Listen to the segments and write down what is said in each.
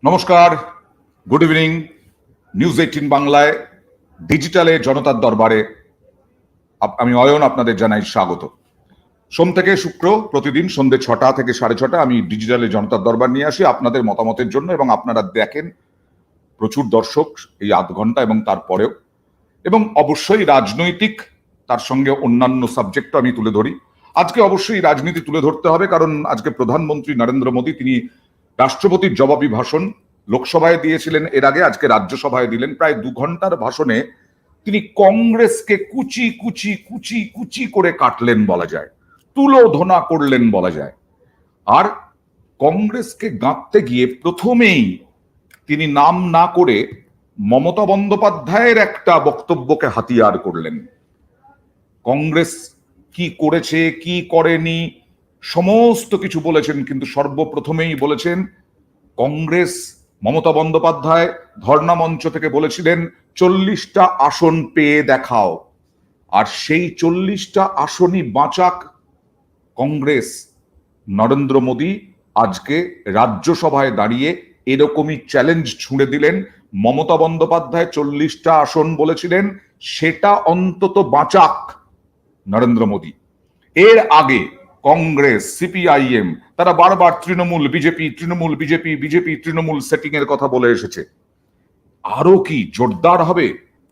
নমস্কার, good evening. News 18 বাংলায় ডিজিটালে জনতার দরবারে আমি অয়ন আপনাদের জানাই স্বাগত। সোম থেকে শুক্র প্রতিদিন সন্ধ্যে 6টা থেকে 6:30 আমি ডিজিটালে জনতার দরবার নিয়ে আসি আপনাদের মতামতের জন্য, এবং আপনারা দেখেন প্রচুর দর্শক এই আধ ঘন্টা এবং তারপরেও, এবং অবশ্যই রাজনৈতিক তার সঙ্গে অন্যান্য সাবজেক্টও আমি তুলে ধরি। আজকে অবশ্যই রাজনীতি তুলে ধরতে হবে, কারণ আজকে প্রধানমন্ত্রী নরেন্দ্র মোদী তিনি রাষ্ট্রপতির জবাবি ভাষণ লোকসভায় দিয়েছিলেন, এর আগে আজকে রাজ্যসভায় দিলেন। প্রায় 2 ঘন্টার ভাষণে তিনি কংগ্রেসকে কুচি কুচি কুচি কুচি করে কাটলেন বলা যায়, তুলোধনা করলেন বলা যায়। আর কংগ্রেসকে গাঁথতে গিয়ে প্রথমেই তিনি নাম না করে মমতা বন্দ্যোপাধ্যায়ের একটা বক্তব্যকে হাতিয়ার করলেন। কংগ্রেস কি করেছে কি করেনি সমস্ত কিছু বলেছেন, কিন্তু সর্বপ্রথমেই বলেছেন কংগ্রেস, মমতা বন্দ্যোপাধ্যায় ধর্ণা মঞ্চ থেকে বলেছিলেন 40টা আসন পেয়ে দেখাও, আর সেই 40টা আসনই বাঁচাক কংগ্রেস। নরেন্দ্র মোদী আজকে রাজ্যসভায় দাঁড়িয়ে এরকমই চ্যালেঞ্জ ছুঁড়ে দিলেন। মমতা বন্দ্যোপাধ্যায় 40টা আসন বলেছিলেন, সেটা অন্তত বাঁচাক নরেন্দ্র মোদী। এর আগে কংগ্রেস, সিপিআইএম তারা বারবার Trinamool BJP, Trinamool BJP, BJP Trinamool setting এর কথা বলে এসেছে। আরো কি জোরদার হবে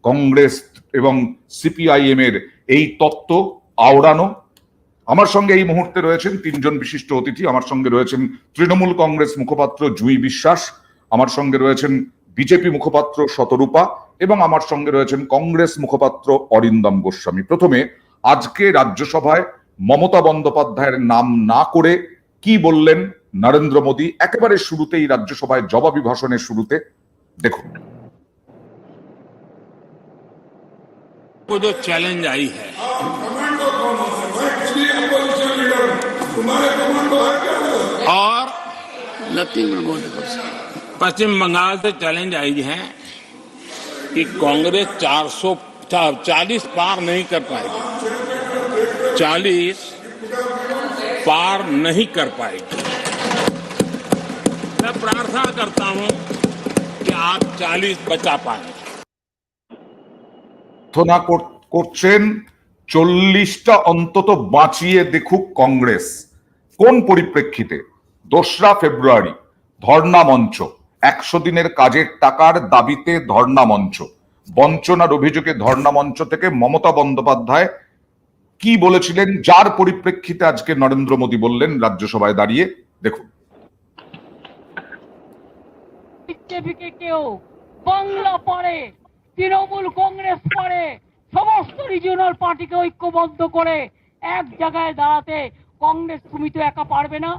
কংগ্রেস এবং সিপিআইএম এর এই তত্ত্ব আওড়ানো? আমার সঙ্গে এই মুহূর্তে রয়েছেন 3 জন বিশিষ্ট অতিথি। আমার সঙ্গে রয়েছেন তৃণমূল কংগ্রেস মুখপাত্র জুই বিশ্বাস, আমার সঙ্গে রয়েছেন বিজেপি মুখপাত্র শতরূপা, এবং আমার সঙ্গে রয়েছেন কংগ্রেস মুখপাত্র অরিন্দম গোস্বামী। প্রথমে আজকে রাজ্যসভায় মমতা বন্দ্যোপাধ্যায়ের নাম না করে কি বললেন নরেন্দ্র মোদী একেবারে শুরুতেই রাজ্যসভায় জবাবি ভাষণের শুরুতে, দেখুন। जो चैलेंज आई है, और पश्चिम बंगाल से चैलेंज आई है कि कांग्रेस 440 पार नहीं कर पाएगी, 40 पार नहीं कर पाएगी। मैं प्रार्थना करता हूं कि आप 40 बचा पाए। করছেন 40টা অন্তত বাঁচিয়ে দেখুক কংগ্রেস। কোন পরিপ্রেক্ষিতে? 2রা ফেব্রুয়ারি ধর্ণা মঞ্চ, 100 দিনের কাজের টাকার দাবিতে ধর্ণা মঞ্চ, বঞ্চনার অভিযোগে ধর্ণা মঞ্চ থেকে মমতা বন্দ্যোপাধ্যায় কি বলেছিলেন, যার পরিপ্রেক্ষিতে আজকে নরেন্দ্র মোদী বললেন রাজ্যসভায় দাঁড়িয়ে, দেখুন। কেউ বাংলা পারে, তৃণমূল কংগ্রেস পারে, সমস্ত রিজিওনাল পার্টিকে ঐক্যবদ্ধ করে এক জায়গায় দাঁড়াতে। কংগ্রেস তুমি তো একা পারবে না,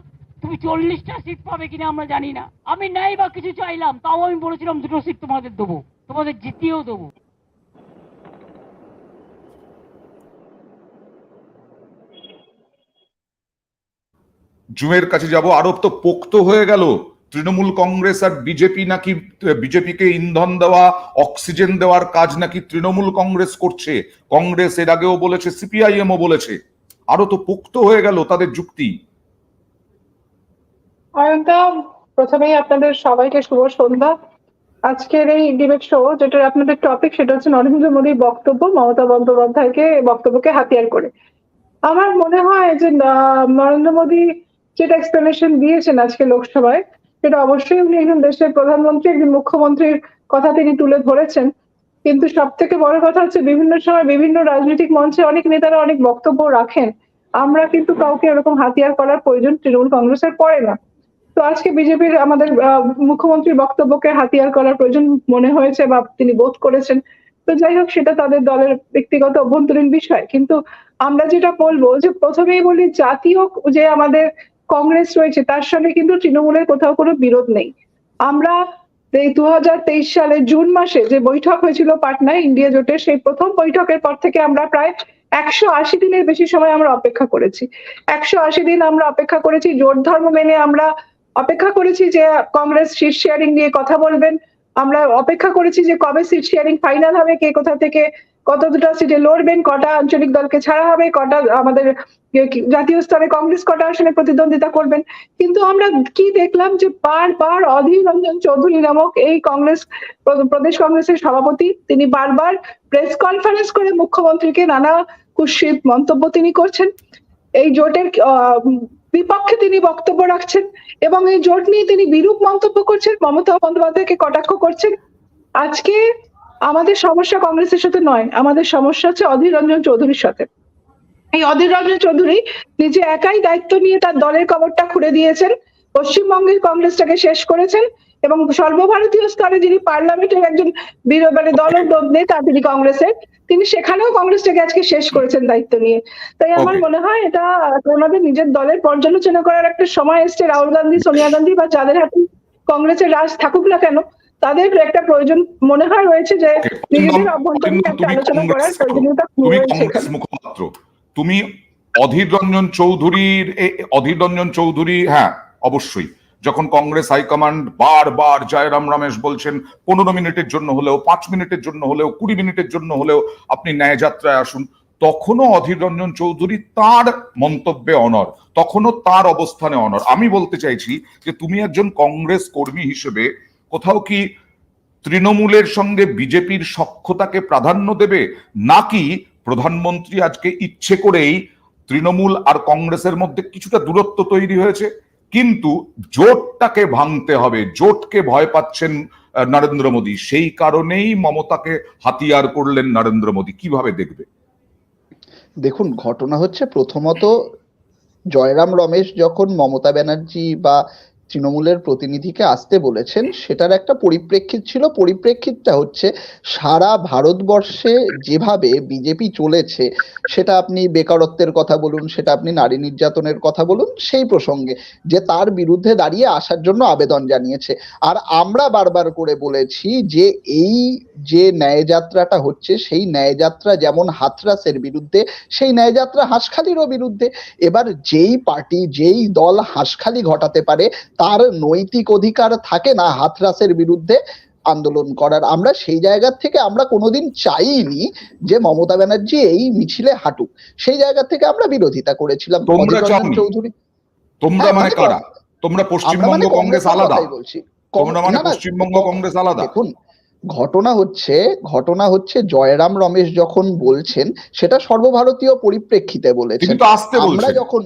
তুমি 40টা সিট পাবে কিনা আমরা জানি না। আমি নাই বা কিছু চাইলাম, তাও আমি বলেছিলাম 2টো সিট তোমাদের দেবো, তোমাদের জিতিয়েও দেবো। জুমের কাছে যাব। আরব তো পোক্ত হয়ে গেল, তৃণমূল কংগ্রেস আর বিজেপি নাকি, বিজেপিকে ইন্ধন দেওয়া, অক্সিজেন দেওয়ার কাজ নাকি তৃণমূল কংগ্রেস করছে। কংগ্রেস এর আগেও বলেছে, সিপিআইএমও বলেছে। আরো তো পোক্ত হয়ে গেল তাদের যুক্তি। প্রথমেই আপনাদের সবাইকে শুভ সন্ধ্যা। আজকের এই ডিবেট শো, যেটা আপনাদের টপিক, সেটা হচ্ছে নরেন্দ্র মোদীর বক্তব্য মমতা বন্দ্যোপাধ্যায়কে বক্তব্যকে হাতিয়ার করে। আমার মনে হয় যে নরেন্দ্র মোদী যেটা এক্সপ্লেনেশন দিয়েছেন আজকে লোকসভায়, সেটা অবশ্যই উনি একজন দেশের প্রধানমন্ত্রী, একজন মুখ্যমন্ত্রীর কথা তিনি তুলে ধরেছেন। কিন্তু সব থেকে বড় কথা হচ্ছে বিভিন্ন সময় বিভিন্ন রাজনৈতিক মঞ্চে অনেক নেতারা অনেক বক্তব্য রাখেন, আমরা কিন্তু কাউকে এরকম হাতিয়ার করার প্রয়োজন তৃণমূল কংগ্রেসের পড়ে না। তো আজকে বিজেপির আমাদের মুখ্যমন্ত্রীর বক্তব্যকে হাতিয়ার করার প্রয়োজন মনে হয়েছে বা তিনি বোধ করেছেন। তো যাই হোক, সেটা তাদের দলের ব্যক্তিগত অভ্যন্তরীণ বিষয়। কিন্তু আমরা যেটা বলবো, যে প্রথমেই বলি, জাতীয় যে আমাদের কংগ্রেস রয়েছে তার সঙ্গে কিন্তু তৃণমূলের কোথাও কোনো বিরোধ নেই। আমরা এই 2023 সালে জুন মাসে যে বৈঠক হয়েছিল পাটনায় ইন্ডিয়া জোটের, সেই প্রথম বৈঠকের পর থেকে আমরা প্রায় 180 দিনের বেশি সময় আমরা অপেক্ষা করেছি। 180 দিন আমরা অপেক্ষা করেছি, জোট ধর্ম মেনে আমরা অপেক্ষা করেছি যে কংগ্রেস সিট শেয়ারিং নিয়ে কথা বলবেন। আমরা অপেক্ষা করেছি যে কবে সিট শেয়ারিং ফাইনাল হবে, কে কোথা থেকে কতটা সিটে লড়বেন, কটা আঞ্চলিক দলকে ছাড়া হবে, কটা আমাদের জাতীয় স্তরে কংগ্রেস কটা আসনে প্রতিদ্বন্দ্বিতা করবেন। কিন্তু আমরা কি দেখলাম যে বারবার অধীর রঞ্জন চৌধুরী নামক এই প্রদেশ কংগ্রেসের সভাপতি, তিনি বারবার প্রেস কনফারেন্স করে মুখ্যমন্ত্রীকে নানা কুৎসিত মন্তব্য তিনি করছেন, এই জোটের বিপক্ষে তিনি বক্তব্য রাখছেন এবং এই জোট নিয়ে তিনি বিরূপ মন্তব্য করছেন, মমতা বন্দ্যোপাধ্যায়কে কটাক্ষ করছেন। আজকে আমাদের সমস্যা কংগ্রেসের সাথে নয়, আমাদের সমস্যা হচ্ছে অধীর রঞ্জন চৌধুরীর সাথে। এই অধীর রঞ্জন চৌধুরী নিজে একাই দায়িত্ব নিয়ে তার দলের কবরটা খুলে দিয়েছেন, পশ্চিমবঙ্গের কংগ্রেসটাকে শেষ করেছেন এবং সর্বভারতীয় স্তরে যিনি পার্লামেন্টের একজন দলের নেতা তিনি কংগ্রেসের, তিনি সেখানেও কংগ্রেসটাকে আজকে শেষ করেছেন দায়িত্ব নিয়ে। তাই আমার মনে হয় এটা ওনাদের নিজের দলের পর্যালোচনা করার একটা সময় এসছে। রাহুল গান্ধী, সোনিয়া গান্ধী বা যাদের হাতে কংগ্রেসের রাজ থাকুক না কেন, তাদের একটা প্রয়োজন মনে হয় রয়েছে যে নিজেদের অভ্যন্তরীণ একটা আলোচনা করার প্রয়োজনীয়তা মুখপাত্র। তুমি অধীর রঞ্জন চৌধুরী, হ্যাঁ অবশ্যই, যখন কংগ্রেস হাইকমান্ড বারবার জয়রাম রমেশ বলছেন 15 মিনিটের জন্য হলেও, 5 মিনিটের জন্য হলেও, 20 মিনিটের জন্য হলেও আপনি ন্যায় যাত্রায় আসুন, তখনও অধীর রঞ্জন চৌধুরী তার মন্তব্যে অনড়, তখনও তার অবস্থানে অনড়। আমি বলতে চাইছি যে তুমি একজন কংগ্রেস কর্মী হিসেবে কোথাও কি তৃণমূলের সঙ্গে বিজেপির সখ্যতাকে প্রাধান্য দেবে, নাকি প্রধানমন্ত্রী আজকে ইচ্ছে করেই তৃণমূল আর কংগ্রেসের মধ্যে কিছুটা দূরত্ব তৈরি হয়েছে কিন্তু জোটটাকে ভাঙতে হবে, জোটকে ভয় পাচ্ছেন নরেন্দ্র মোদী, সেই কারণেই মমতাকে হাতিয়ার করলেন নরেন্দ্র মোদী, কিভাবে দেখবে? দেখুন, ঘটনা হচ্ছে প্রথমত জয়রাম রমেশ যখন মমতা ব্যানার্জি বা তৃণমূলের প্রতিনিধিকে আসতে বলেছেন, সেটার একটা পরিপ্রেক্ষিত ছিল। পরিপ্রেক্ষিতটা হচ্ছে সারা ভারতবর্ষে যেভাবে বিজেপি চলেছে, সেটা আপনি বেকারত্বের কথা বলুন, সেটা আপনি নারী নির্যাতনের কথা বলুন, সেই প্রসঙ্গে যে তার বিরুদ্ধে দাঁড়িয়ে আসার জন্য আবেদন জানিয়েছে। আর আমরা বারবার করে বলেছি যে এই যে ন্যায়যাত্রাটা হচ্ছে, সেই ন্যায়যাত্রা যেমন হাথরাসের বিরুদ্ধে, সেই ন্যায়যাত্রা হাঁসখালিরও বিরুদ্ধে। এবার যেই পার্টি, যেই দল হাঁসখালি ঘটাতে পারে, তার নৈতিক অধিকার থাকে না হাথরাসের বিরুদ্ধে আন্দোলন করার। আমরা সেই জায়গা থেকে আমরা কোনোদিন চাইনি যে মমতা ব্যানার্জি এই মিছিলে হাঁটুক, সেই জায়গা থেকে আমরা বিরোধিতা করেছিলাম। চৌধুরী, তোমরা মানে কারা? তোমরা পশ্চিমবঙ্গ কংগ্রেস আলাদা বলছি, তোমরা মানে পশ্চিমবঙ্গ কংগ্রেস আলাদা। দেখুন, ঘটনা হচ্ছে জয়রাম রমেশ যখন বলছেন সেটা সর্বভারতীয় পরিপ্রেক্ষিতে বলেছেন। আমরা যখন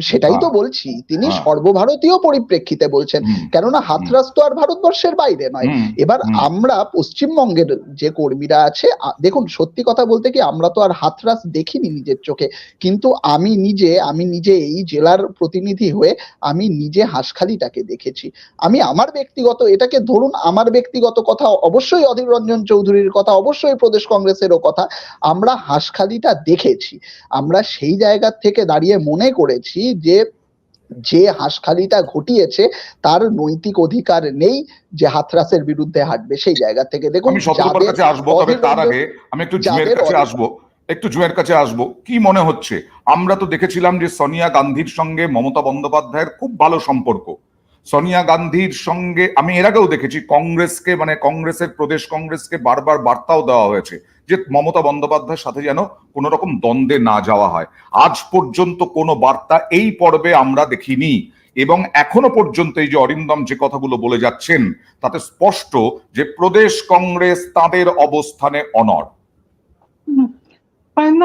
সেটাই তো বলছি, তিনি সর্বভারতীয় পরিপ্রেক্ষিতে বলছেন, কেননা হাথরাস তো আর ভারতবর্ষের বাইরে নয়। এবার আমরা পশ্চিমবঙ্গের যে কর্মীরা আছে, দেখুন সত্যি কথা বলতে কি, আমরা তো আর হাথরাস দেখিনি নিজের চোখে, কিন্তু আমি নিজে এই জেলার প্রতিনিধি হয়ে আমি নিজে হাঁসখালিটাকে দেখেছি। আমি আমার ব্যক্তিগত, এটাকে ধরুন আমার ব্যক্তিগত কথা, অবশ্যই অধীর রঞ্জন চৌধুরীর কথা, অবশ্যই প্রদেশ কংগ্রেসেরও কথা, আমরা হাঁসখালিটা দেখেছি। আমরা সেই জায়গা থেকে দাঁড়িয়ে মনে করেছি যে হাঁসখালিটা ঘটিয়েছে তার নৈতিক অধিকার নেই যে হাথরাসের বিরুদ্ধে হাঁটবে। সেই জায়গা থেকে দেখুন, আমি শতকর কাছে আসবো, তবে তার আগে আমি একটু জুয়ের কাছে আসবো। কি মনে হচ্ছে? আমরা তো দেখেছিলাম যে সোনিয়া গান্ধীর সঙ্গে মমতা বন্দ্যোপাধ্যায়ের খুব ভালো সম্পর্ক। সোনিয়া গান্ধীর সঙ্গে আমি এর আগেও দেখেছি কংগ্রেসকে, মানে কংগ্রেসের প্রদেশ কংগ্রেসকে বারবার বার্তাও দেওয়া হয়েছে যে মমতা বন্দ্যোপাধ্যায়ের সাথে যেন কোনো রকম দ্বন্দ্বে না যাওয়া হয়। আজ পর্যন্ত কোনো বার্তা এই পর্বে আমরা দেখিনি, এবং এখনো পর্যন্ত এই যে অরিন্দম যে কথাগুলো বলে যাচ্ছেন, তাতে স্পষ্ট যে প্রদেশ কংগ্রেস তাদের অবস্থানে অনড়।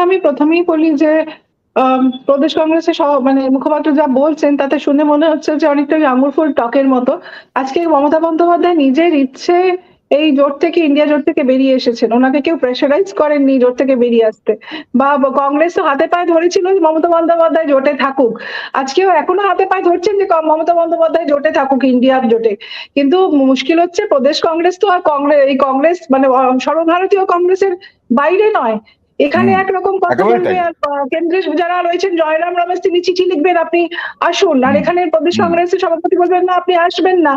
আমি প্রথমেই বলি যে প্রদেশ কংগ্রেসের মানে মুখপাত্র যা বলছেন তাতে শুনে মনে হচ্ছে যে অনেকটা আঙুর ফুল টকের মতো। আজকে মমতা বন্দ্যোপাধ্যায় নিজের ইচ্ছে এই জোট থেকে, ইন্ডিয়া জোট থেকে বেরিয়ে এসেছেন, ওনাকে কেউ প্রেশারাইজ করেননি জোট থেকে বেরিয়ে আসতে, বা কংগ্রেস তো হাতে পায়ে ধরেছিল মমতা বন্দ্যোপাধ্যায় জোটে থাকুক, আজকেও এখনো হাতে পায়ে ধরছেন যে মমতা বন্দ্যোপাধ্যায় জোটে থাকুক, ইন্ডিয়ার জোটে। কিন্তু মুশকিল হচ্ছে প্রদেশ কংগ্রেস তো আর কংগ্রেস মানে সর্বভারতীয় কংগ্রেসের বাইরে নয়, এখানে একরকম কথা বলবে। আর কেন্দ্রে যারা রয়েছেন, জয়রাম রমেশ তিনি চিঠি লিখবেন আপনি আসুন, আর এখানে প্রদেশ কংগ্রেসের সভাপতি বলবেন না আপনি আসবেন না।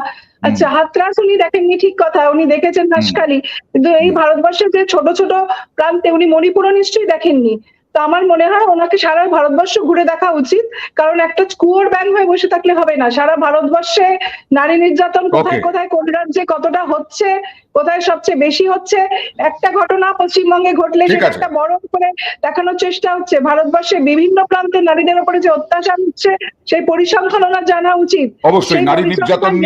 আচ্ছা, হাথরাস উনি দেখেননি, ঠিক কথা, উনি দেখেছেন হাঁসখালি, কিন্তু এই ভারতবর্ষের যে ছোট ছোট প্রান্তে উনি মণিপুরও নিশ্চয়ই দেখেননি। তো আমার মনে হয় ওনাকে সারা ভারতবর্ষ ঘুরে দেখা উচিত, কারণ একটা কুয়োর ব্যাঙ হয়ে বসে থাকলে হবে না। সারা ভারতবর্ষে নারী নির্যাতন কোথায় Okay. কোথায় কোন রাজ্যে কতটা হচ্ছে, কোথায় সবচেয়ে বেশি হচ্ছে, একটা ঘটনা পশ্চিমবঙ্গে ঘটলে ঠিক আছে। সেটা বড় করে দেখানোর চেষ্টা হচ্ছে। ভারতবর্ষের বিভিন্ন প্রান্তে নারীদের উপরে যে অত্যাচার হচ্ছে সেই পরিসংখ্যান ওনার জানা উচিত। অবশ্যই সেই নারী পরিসংখ্যান নির্যাতন নিয়ে